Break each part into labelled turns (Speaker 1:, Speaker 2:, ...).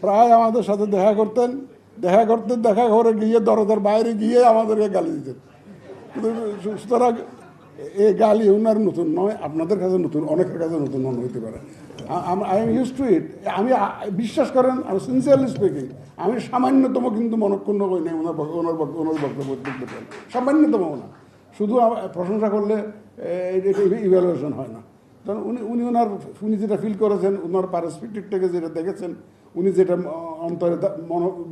Speaker 1: প্রায় আমাদের সাথে দেখা করতেন, দেখা করে গিয়ে দরজার বাইরে গিয়ে আমাদেরকে গালি দিতেন। সুতরাং এই গালি ওনার নতুন নয়, আপনাদের কাছে নতুন, অনেকের কাছে নতুন মনে হতে পারে। আই এম ইউজ টু ইট। আমি বিশ্বাস করেন, আমি সিনসিয়ারলি স্পিকিং, আমি সামান্যতম কিন্তু মনক্ষুণ্ণ করি নাই ওনার বক্তব্য দেখবেন, সামান্যতম না। শুধু প্রশংসা করলে ইভ্যালুয়েশন হয় না। কারণ উনি যেটা ফিল করেছেন, ওনার পারস্পেক্টিভ থেকে যেটা দেখেছেন, উনি যেটা অন্তরে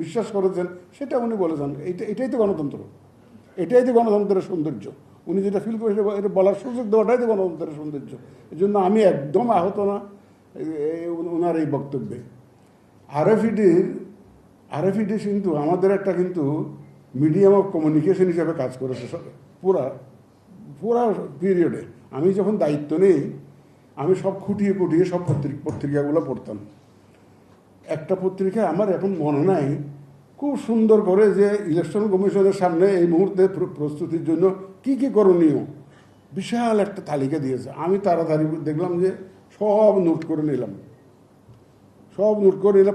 Speaker 1: বিশ্বাস করেছেন, সেটা উনি বলেছেন। এটাই তো গণতন্ত্র, এটাই তো গণতন্ত্রের সৌন্দর্য। উনি যেটা ফিল করে এটা বলার সুযোগ দেওয়াটাই তো গণতন্ত্রের সৌন্দর্য। এই জন্য আমি একদম আহত না ওনার এই বক্তব্যে। আরএফইডি কিন্তু আমাদের একটা কিন্তু মিডিয়াম অফ কমিউনিকেশন হিসাবে কাজ করেছে পুরা পিরিয়ডে। আমি যখন দায়িত্ব নেই, আমি সব খুঁটিয়ে সব পত্রিকাগুলো পড়তাম। একটা পত্রিকায় আমার এখন মনে নাই খুব সুন্দর করে যে ইলেকশন কমিশনের সামনে এই মুহূর্তে প্রস্তুতির জন্য কি করণীয় বিশাল একটা তালিকা দিয়েছে। আমি তাড়াতাড়ি দেখলাম যে সব নোট করে নিলাম,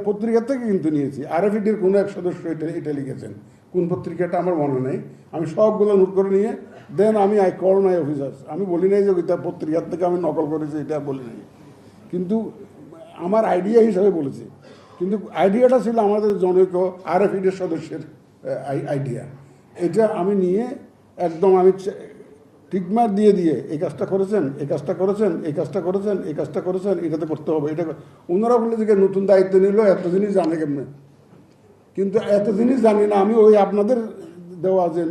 Speaker 1: পত্রিকার থেকে কিন্তু নিয়েছি। আরএফইডির কোনো এক সদস্য এটা লিখেছেন, কোন পত্রিকাটা আমার মনে নেই। আমি সবগুলো নোট করে নিয়ে দেন আই কল মাই অফিসার্স। আমি বলি নাই যে ওইটা পত্রিকার থেকে আমি নকল করেছি, এটা বলি নাই, কিন্তু আমার আইডিয়া হিসাবে বলেছি। কিন্তু আইডিয়াটা ছিল আমাদের জনৈক আরএফইডির সদস্যের আইডিয়া। এটা আমি নিয়ে একদম আমি টিকমার্ক দিয়ে এই কাজটা করেছেন, এটাতে করতে হবে। এটা ওনারা বললে যে নতুন দায়িত্ব নিল, এত জিনিস জানে কেমনে, কিন্তু এত জিনিস জানি না আমি। ওই আপনাদের দেওয়া যে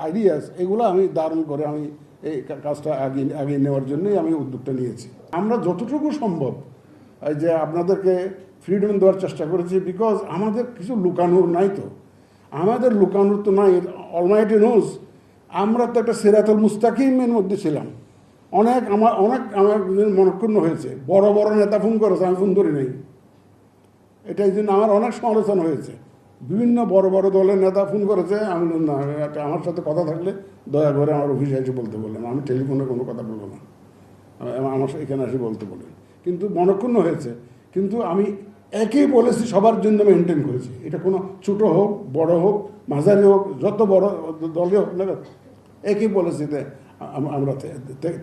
Speaker 1: আইডিয়াস, এগুলো আমি ধারণ করে আমি এই কাজটা আগিয়ে নেওয়ার জন্যই আমি উদ্যোগটা নিয়েছি। আমরা যতটুকু সম্ভব যে আপনাদেরকে ফ্রিডম দেওয়ার চেষ্টা করেছি, বিকজ আমাদের কিছু লুকানোর নাই তো, নাই। অলমাইটি নোজ আমরা তো একটা সিরাতুল মুস্তাকিমের মধ্যে ছিলাম। আমার মনক্ষুণ্ণ হয়েছে, বড় নেতা ফোন করেছে, আমি ফোন ধরি নাই। এটাই জন্য আমার অনেক সমালোচনা হয়েছে। বিভিন্ন বড় দলের নেতা ফোন করেছে, আমি না, আমার সাথে কথা থাকলে দয়া করে আমার অফিসে এসে বলতে বললেন, আমি টেলিফোনে কোনো কথা বলবো না, আমার এখানে এসে বলতে বলেন। কিন্তু মনক্ষুণ্ণ হয়েছে, কিন্তু আমি একই পলিসি সবার জন্য মেনটেন করেছি। এটা কোনো ছোটো হোক, বড় হোক, মাঝারি হোক, যত বড় দলে হোক না, একই পলিসিতে আমরা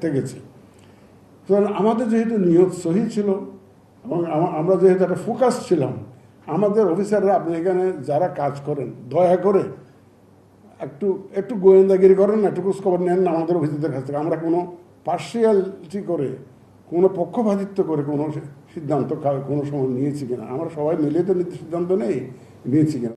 Speaker 1: থেকেছি। সুতরাং আমাদের যেহেতু নিয়ত সহি ছিল এবং আমরা যেহেতু একটা ফোকাস ছিলাম, আমাদের অফিসাররা, আপনি এখানে যারা কাজ করেন, দয়া করে একটু গোয়েন্দাগিরি করেন না, একটু খোঁজখবর নেন না আমাদের অফিসারদের কাছ থেকে। আমরা কোনো পার্সিয়ালিটি করে, কোনো পক্ষপাতিত্ব করে কোনো সিদ্ধান্ত কোনো সময় নিয়েছি কিনা, আমরা সবাই মিলে তো সিদ্ধান্ত নিয়েছি কিনা।